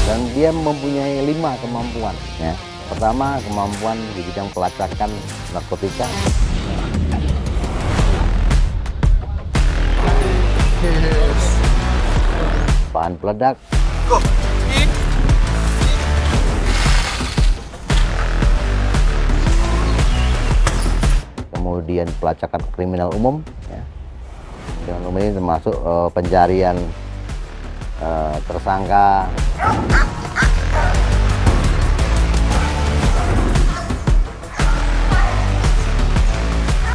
Dan dia mempunyai 5 kemampuan. Ya. Pertama, kemampuan di bidang pelacakan narkotika. Bahan peledak. Kemudian pelacakan kriminal umum. Ya. Kriminal umum ini termasuk pencarian tersangka.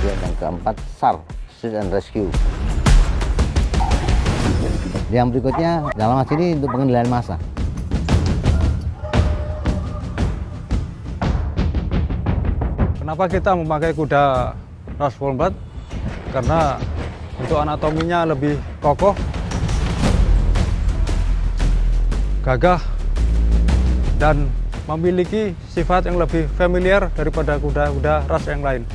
Yang keempat, SAR, Search and Rescue. Yang berikutnya, dalam hal ini untuk pengendalian massa. Kenapa kita memakai kuda ras Volbat? Karena untuk anatominya lebih kokoh, gagah, dan memiliki sifat yang lebih familiar daripada kuda-kuda ras yang lain.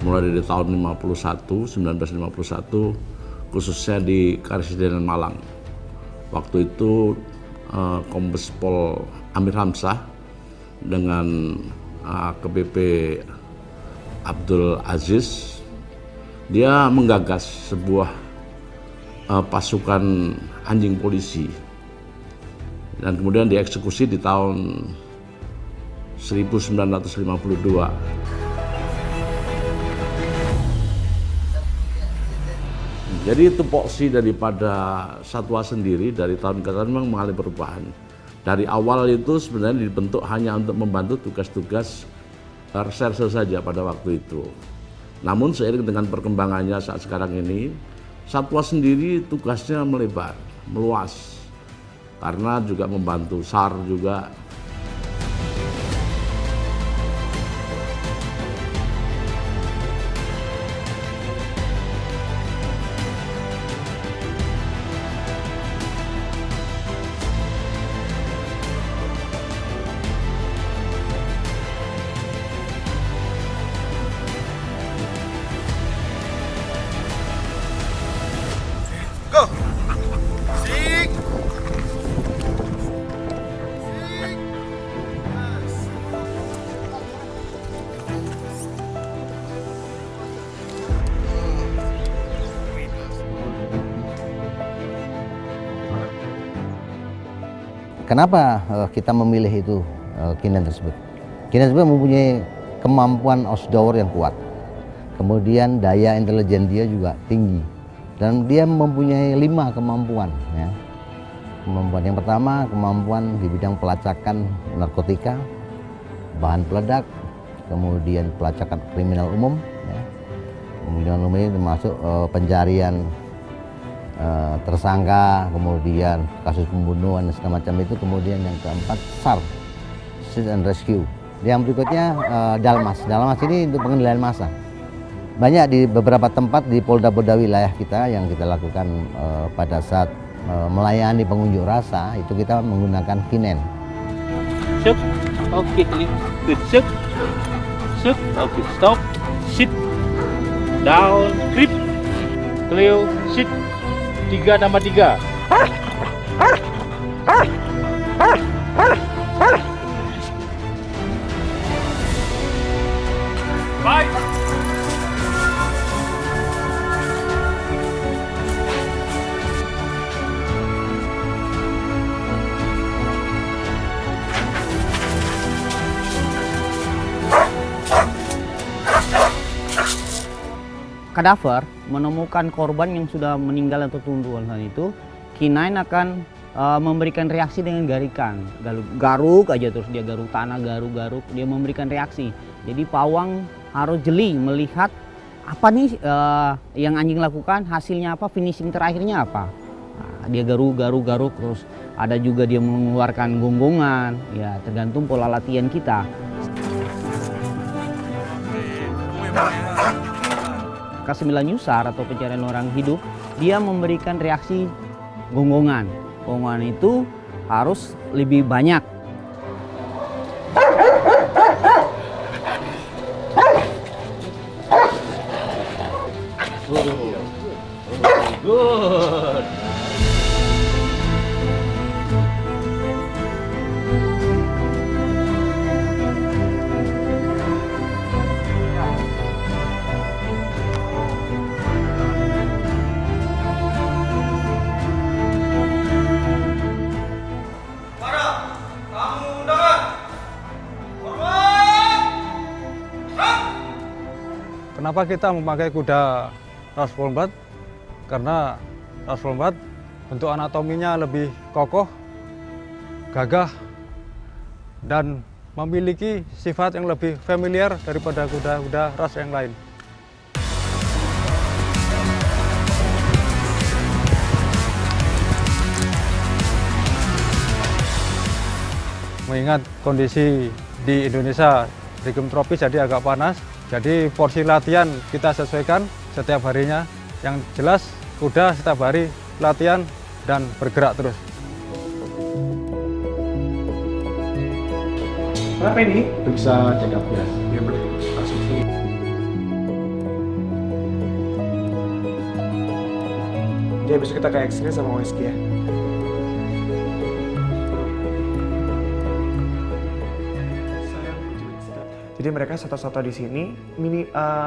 Mulai dari tahun 1951, khususnya di Karesidenan Malang. Waktu itu Kombes Pol Amir Hamzah dengan AKBP Abdul Aziz, dia menggagas sebuah pasukan anjing polisi dan kemudian dieksekusi di tahun 1952. Jadi tupoksi daripada satwa sendiri dari tahun ke tahun memang mengalami perubahan. Dari awal itu sebenarnya dibentuk hanya untuk membantu tugas-tugas reserse saja pada waktu itu. Namun seiring dengan perkembangannya saat sekarang ini, satwa sendiri tugasnya melebar, meluas. Karena juga membantu SAR juga. Go! Sing! Kenapa kita memilih itu K9 tersebut? K9 tersebut mempunyai kemampuan outdoor yang kuat. Kemudian daya intelijen dia juga tinggi. Dan dia mempunyai 5 kemampuan. Ya. Kemampuan yang pertama, kemampuan di bidang pelacakan narkotika, bahan peledak, kemudian pelacakan kriminal umum. Ya. Kriminal umum ini termasuk pencarian tersangka, kemudian kasus pembunuhan dan segala macam itu. Kemudian yang keempat, SAR, Search and Rescue. Yang berikutnya, Dalmas. Dalmas ini untuk pengendalian massa. Banyak di beberapa tempat di polda-polda wilayah kita yang kita lakukan pada saat melayani pengunjuk rasa, itu kita menggunakan K9. Shoot. Okay, good. Shoot. Shoot. Okay, stop. Sit. Down. Grip. Cleo. Sit. 3 tambah 3. Bye. kadaver, menemukan korban yang sudah meninggal atau tumbuhan itu, K9 akan memberikan reaksi dengan garikan. Garuk aja terus dia garuk tanah, garuk, dia memberikan reaksi. Jadi pawang harus jeli melihat apa nih yang anjing lakukan, hasilnya apa, finishing terakhirnya apa. Nah, dia garuk terus ada juga dia mengeluarkan gonggongan, ya tergantung pola latihan kita. K9 Yusar atau pencarian orang hidup, dia memberikan reaksi gonggongan. Gonggongan itu harus lebih banyak. Good. Kenapa kita memakai kuda ras Wolbert? Karena ras Wolbert bentuk anatominya lebih kokoh, gagah, dan memiliki sifat yang lebih familiar daripada kuda-kuda ras yang lain. Mengingat kondisi di Indonesia iklim tropis jadi agak panas, jadi porsi latihan kita sesuaikan setiap harinya. Yang jelas kuda setiap hari latihan dan bergerak terus. Kenapa ini? Periksa check up-nya. Ya boleh. Langsung. Jadi besok kita ke X-ray sama OSG ya. Jadi mereka satu-satu di sini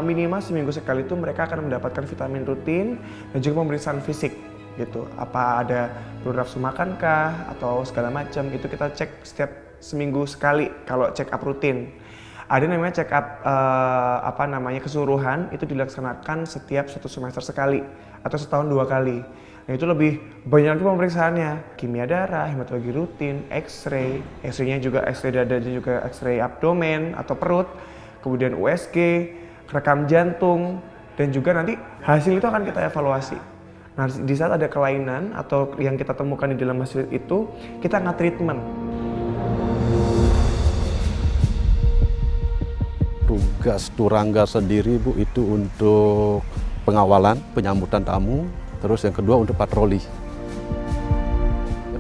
minimal seminggu sekali itu mereka akan mendapatkan vitamin rutin dan juga pemeriksaan fisik gitu. Apa ada perlu nafsu makan kah atau segala macam itu kita cek setiap seminggu sekali kalau check up rutin. Ada namanya check up keseluruhan itu dilaksanakan setiap 1 semester sekali atau setahun 2 kali. Nah itu lebih banyak lagi pemeriksaannya, kimia darah, hematologi rutin, X-ray, X-ray-nya juga X-ray dada dan juga X-ray abdomen atau perut, kemudian USG, rekam jantung, dan juga nanti hasil itu akan kita evaluasi. Nah di saat ada kelainan atau yang kita temukan di dalam hasil itu, kita nge-treatment. Tugas Turangga sendiri Bu itu untuk pengawalan, penyambutan tamu, terus yang kedua untuk patroli.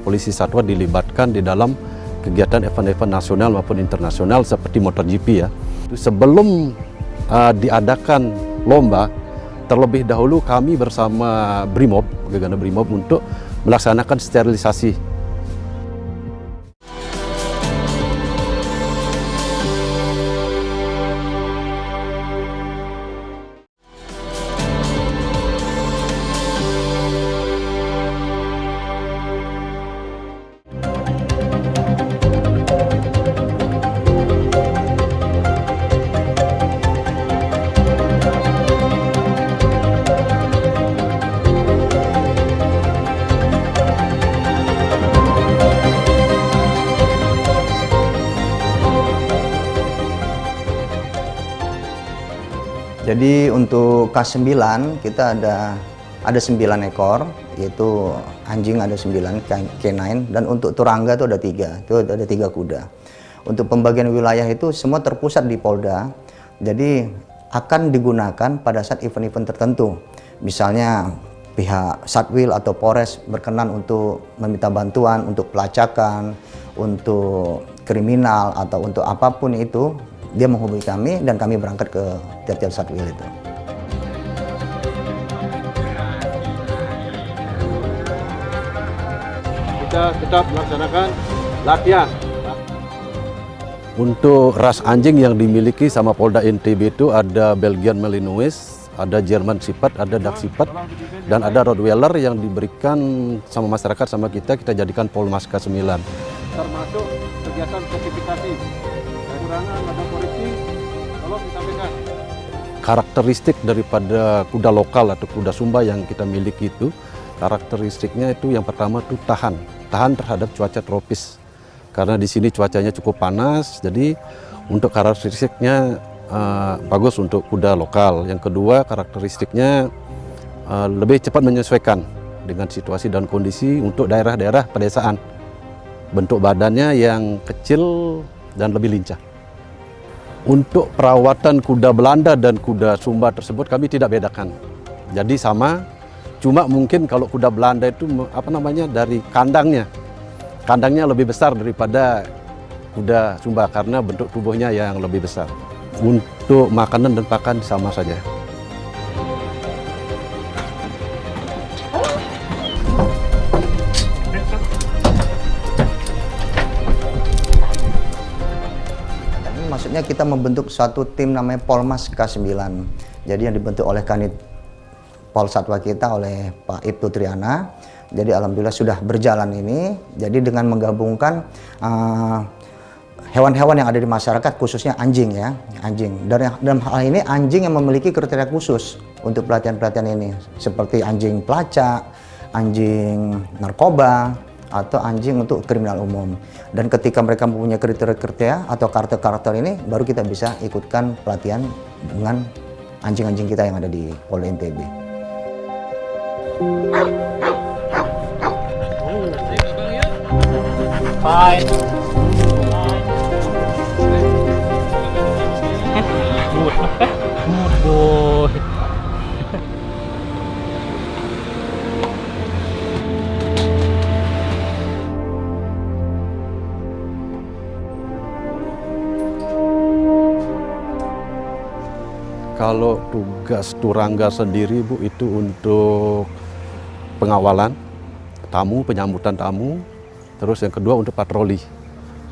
Polisi Satwa dilibatkan di dalam kegiatan event-event nasional maupun internasional seperti MotoGP ya. Sebelum diadakan lomba, terlebih dahulu kami bersama Brimob, Gegana Brimob untuk melaksanakan sterilisasi. Jadi untuk K9 kita ada 9 ekor, yaitu anjing ada 9, K9, dan untuk Turangga itu ada 3, itu ada 3 kuda. Untuk pembagian wilayah itu semua terpusat di Polda, jadi akan digunakan pada saat event-event tertentu. Misalnya pihak Satwil atau Polres berkenan untuk meminta bantuan untuk pelacakan, untuk kriminal atau untuk apapun itu, dia menghubungi kami dan kami berangkat ke tiap-tiap Satwil itu. Kita tetap melaksanakan latihan. Untuk ras anjing yang dimiliki sama Polda NTB itu ada Belgian Malinois, ada Jerman Shepherd, ada Dachshund Shepherd, dan ada Rottweiler yang diberikan sama masyarakat sama kita jadikan Polmas K9. Termasuk kegiatan sertifikasi. Kekurangan atau koreksi, tolong disampaikan. karakteristik daripada kuda lokal atau kuda Sumba yang kita miliki itu, karakteristiknya itu yang pertama itu tahan terhadap cuaca tropis. Karena di sini cuacanya cukup panas, jadi untuk karakteristiknya bagus untuk kuda lokal. Yang kedua, karakteristiknya lebih cepat menyesuaikan dengan situasi dan kondisi untuk daerah-daerah pedesaan. Bentuk badannya yang kecil dan lebih lincah. Untuk perawatan kuda Belanda dan kuda Sumba tersebut kami tidak bedakan. Jadi sama, cuma mungkin kalau kuda Belanda itu dari kandangnya lebih besar daripada kuda Sumba karena bentuk tubuhnya yang lebih besar. Untuk makanan dan pakan sama saja. Maksudnya kita membentuk suatu tim namanya Polmas K9. Jadi yang dibentuk oleh Kanit Pol Satwa kita oleh Pak Ibtu Triana. Jadi alhamdulillah sudah berjalan ini. Jadi dengan menggabungkan hewan-hewan yang ada di masyarakat, khususnya anjing ya, anjing. Dalam hal ini anjing yang memiliki kriteria khusus untuk pelatihan-pelatihan ini, seperti anjing pelacak, anjing narkoba, atau anjing untuk kriminal umum. Dan ketika mereka mempunyai kriteria atau karakter ini, baru kita bisa ikutkan pelatihan dengan anjing-anjing kita yang ada di Polda NTB. Bye. Good boy. Kalau tugas Turangga sendiri Bu itu untuk pengawalan tamu, penyambutan tamu, terus yang kedua untuk patroli.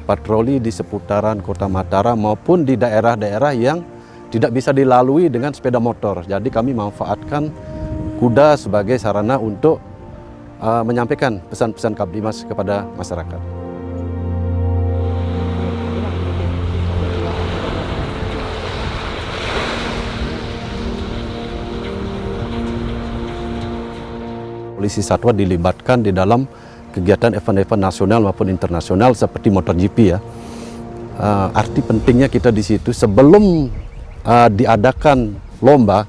Patroli di seputaran Kota Mataram maupun di daerah-daerah yang tidak bisa dilalui dengan sepeda motor. Jadi kami manfaatkan kuda sebagai sarana untuk menyampaikan pesan-pesan Kabdimas kepada masyarakat. Polisi Satwa dilibatkan di dalam kegiatan event-event nasional maupun internasional seperti MotoGP ya. Arti pentingnya kita di situ sebelum diadakan lomba,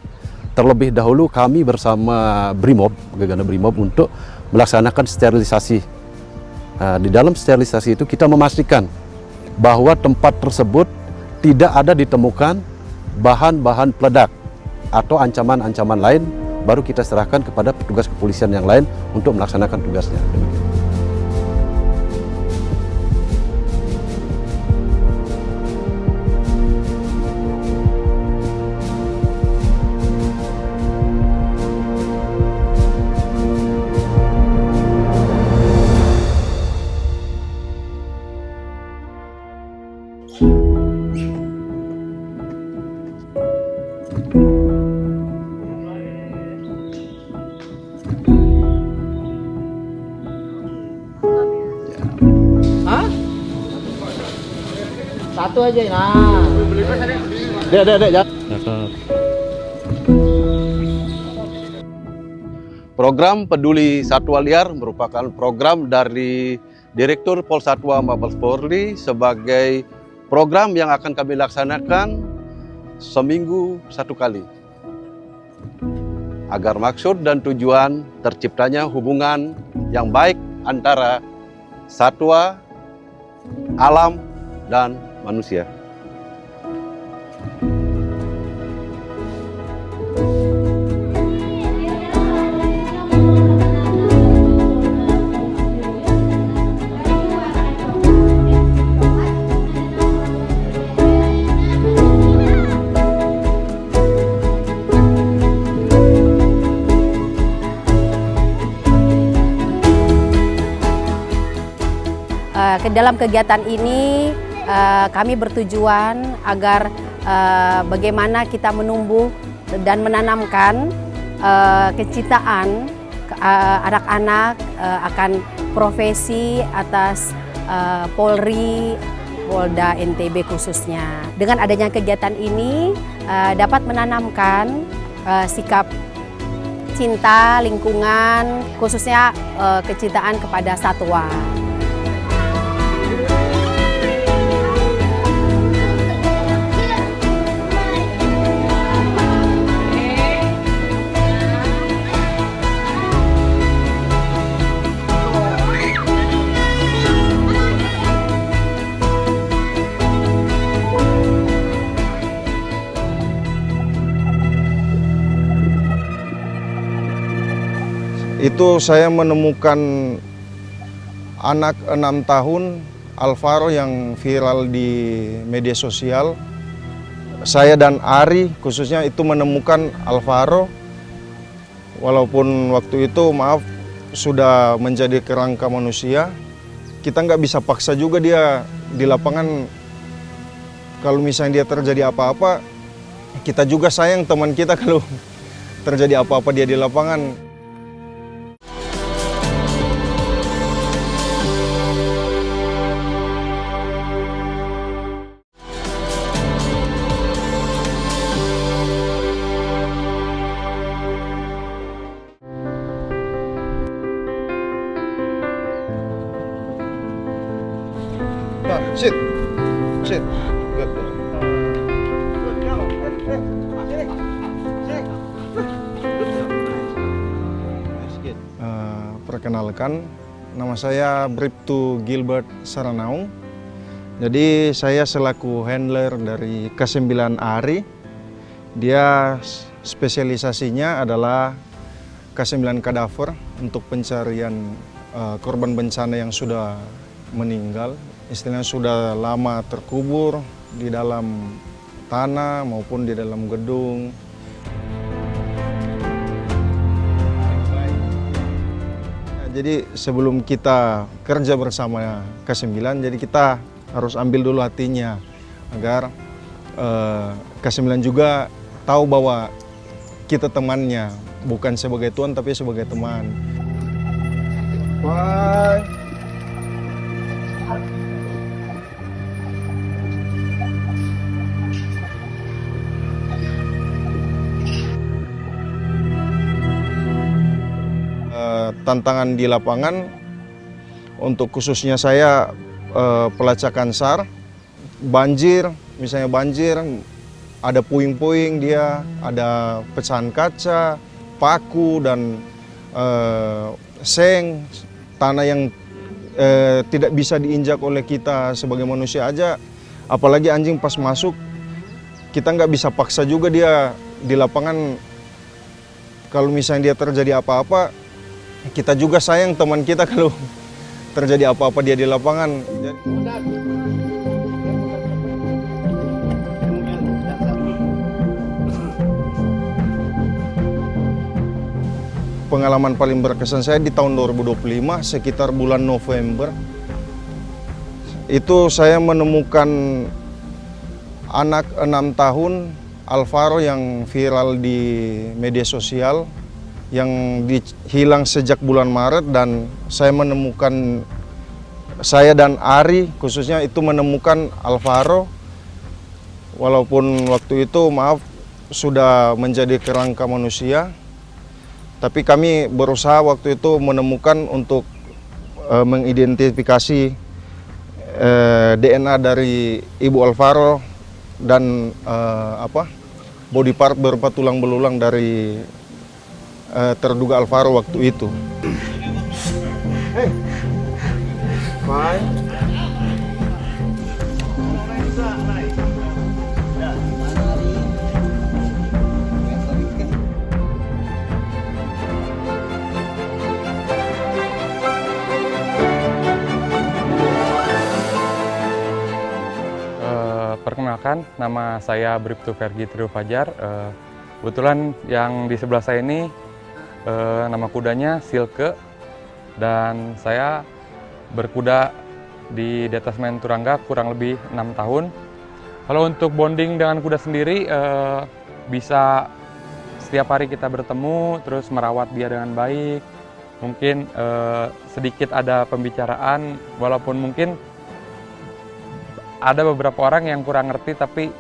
terlebih dahulu kami bersama Brimob, Gegana Brimob untuk melaksanakan sterilisasi. Di dalam sterilisasi itu kita memastikan bahwa tempat tersebut tidak ada ditemukan bahan-bahan peledak atau ancaman-ancaman lain, baru kita serahkan kepada petugas kepolisian yang lain untuk melaksanakan tugasnya. Satu aja, nah. Dek. Program Peduli Satwa Liar merupakan program dari Direktur Polsatwa Mabes Polri sebagai program yang akan kami laksanakan seminggu satu kali. Agar maksud dan tujuan terciptanya hubungan yang baik antara satwa, alam, dan manusia. Dalam kegiatan ini kami bertujuan agar bagaimana kita menumbuh dan menanamkan kecintaan anak-anak akan profesi atas Polri, Polda NTB khususnya. Dengan adanya kegiatan ini, dapat menanamkan sikap cinta lingkungan, khususnya kecintaan kepada satwa. Itu saya menemukan anak 6 tahun Alvaro yang viral di media sosial. Saya dan Ari khususnya itu menemukan Alvaro, walaupun waktu itu maaf sudah menjadi kerangka manusia. Kita nggak bisa paksa juga dia di lapangan. Kalau misalnya dia terjadi apa-apa, kita juga sayang teman kita kalau terjadi apa-apa dia di lapangan. Sit. Sit. Good. Perkenalkan, nama saya Bribtu Gilbert Saranaung. Jadi saya selaku handler dari K9 Ari. Dia spesialisasinya adalah K9 kadaver untuk pencarian korban bencana yang sudah meninggal. Istilahnya sudah lama terkubur di dalam tanah maupun di dalam gedung. Nah, jadi sebelum kita kerja bersama K9, jadi kita harus ambil dulu hatinya agar K9 juga tahu bahwa kita temannya, bukan sebagai tuan tapi sebagai teman. Bye. Tantangan di lapangan untuk khususnya saya pelacakan SAR, banjir, misalnya banjir, ada puing-puing dia, ada pecahan kaca, paku dan seng, tanah yang tidak bisa diinjak oleh kita sebagai manusia aja, apalagi anjing pas masuk, kita nggak bisa paksa juga dia di lapangan. Kalau misalnya dia terjadi apa-apa, kita juga sayang teman kita kalau terjadi apa-apa dia di lapangan. Pengalaman paling berkesan saya di tahun 2025, sekitar bulan November. Itu saya menemukan anak 6 tahun Alvaro yang viral di media sosial, yang hilang sejak bulan Maret, dan saya dan Ari khususnya itu menemukan Alvaro, walaupun waktu itu maaf sudah menjadi kerangka manusia, tapi kami berusaha waktu itu menemukan untuk mengidentifikasi DNA dari ibu Alvaro dan body part berupa tulang belulang dari terduga Alvaro waktu itu. Hey, bye. Perkenalkan, nama saya Bribtu Fergi Trio Fajar. Kebetulan yang di sebelah saya ini nama kudanya Silke, dan saya berkuda di Detasmen Turangga kurang lebih 6 tahun. Kalau untuk bonding dengan kuda sendiri, bisa setiap hari kita bertemu, terus merawat dia dengan baik. Mungkin sedikit ada pembicaraan, walaupun mungkin ada beberapa orang yang kurang ngerti, tapi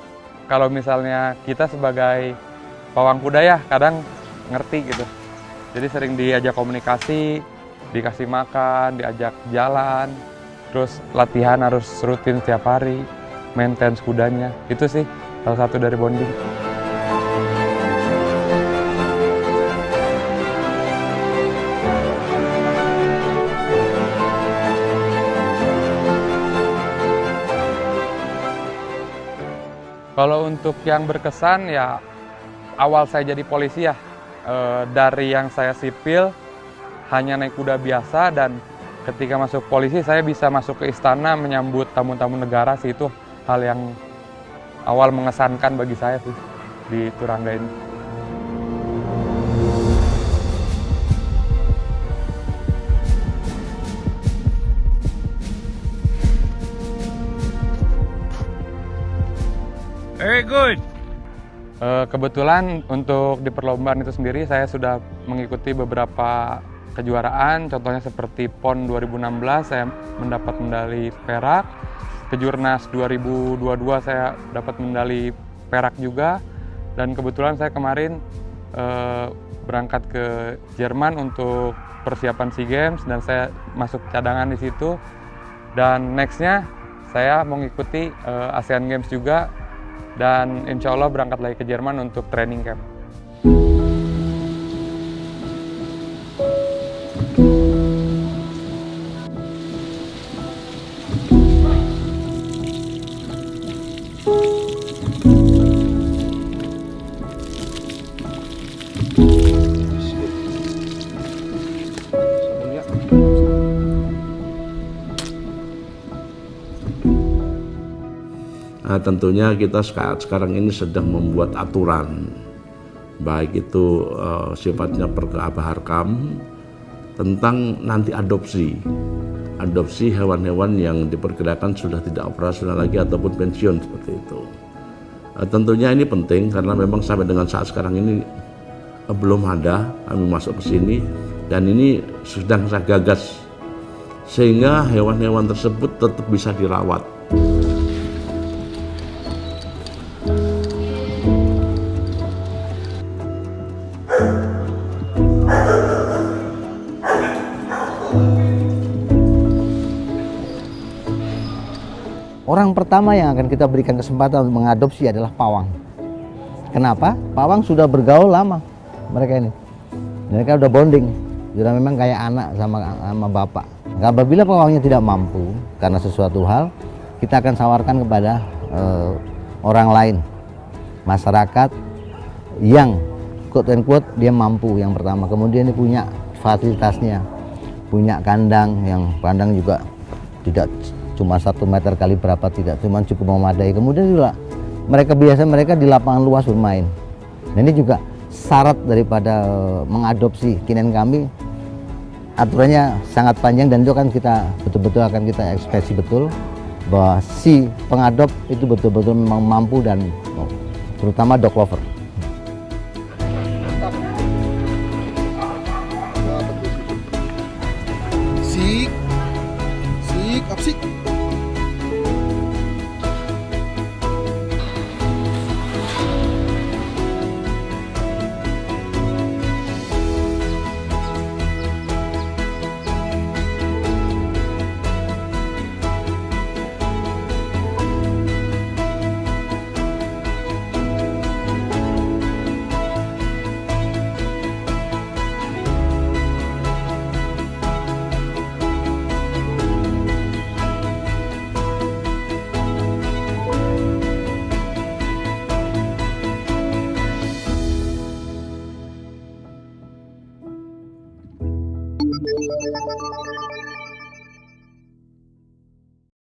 kalau misalnya kita sebagai pawang kuda ya kadang ngerti gitu. Jadi sering diajak komunikasi, dikasih makan, diajak jalan, terus latihan harus rutin setiap hari, maintenance kudanya. Itu sih salah satu dari bonding. Kalau untuk yang berkesan ya awal saya jadi polisi ya, dari yang saya sipil hanya naik kuda biasa, dan ketika masuk polisi saya bisa masuk ke istana menyambut tamu-tamu negara sih, itu hal yang awal mengesankan bagi saya sih di Turangga ini. Very good. Kebetulan untuk di perlombaan itu sendiri saya sudah mengikuti beberapa kejuaraan, contohnya seperti PON 2016 saya mendapat medali perak, Kejurnas 2022 saya dapat medali perak juga, dan kebetulan saya kemarin berangkat ke Jerman untuk persiapan SEA Games dan saya masuk cadangan di situ, dan nextnya saya mengikuti ASEAN Games juga. Dan insya Allah berangkat lagi ke Jerman untuk training camp. Nah, tentunya kita sekarang ini sedang membuat aturan, baik itu sifatnya Perkab-Harkam tentang nanti adopsi hewan-hewan yang diperkirakan sudah tidak operasional lagi ataupun pensiun seperti itu. Tentunya ini penting karena memang sampai dengan saat sekarang ini belum ada kami masuk ke sini, dan ini sedang saya gagas sehingga hewan-hewan tersebut tetap bisa dirawat. Orang pertama yang akan kita berikan kesempatan untuk mengadopsi adalah pawang. Kenapa? Pawang sudah bergaul lama mereka ini. Mereka udah bonding, sudah memang kayak anak sama bapak. Apabila pawangnya tidak mampu karena sesuatu hal, kita akan sawarkan kepada orang lain, masyarakat yang quote and quote dia mampu yang pertama. Kemudian dia punya fasilitasnya, punya kandang yang kandang juga tidak cuma 1 meter kali berapa, tidak cuma cukup memadai. Kemudian juga mereka di lapangan luas bermain. Nah, ini juga syarat daripada mengadopsi kinen kami, aturannya sangat panjang, dan itu kan kita betul-betul akan kita ekspresi betul bahwa si pengadop itu betul-betul memang mampu, dan terutama dog lover. Apsik.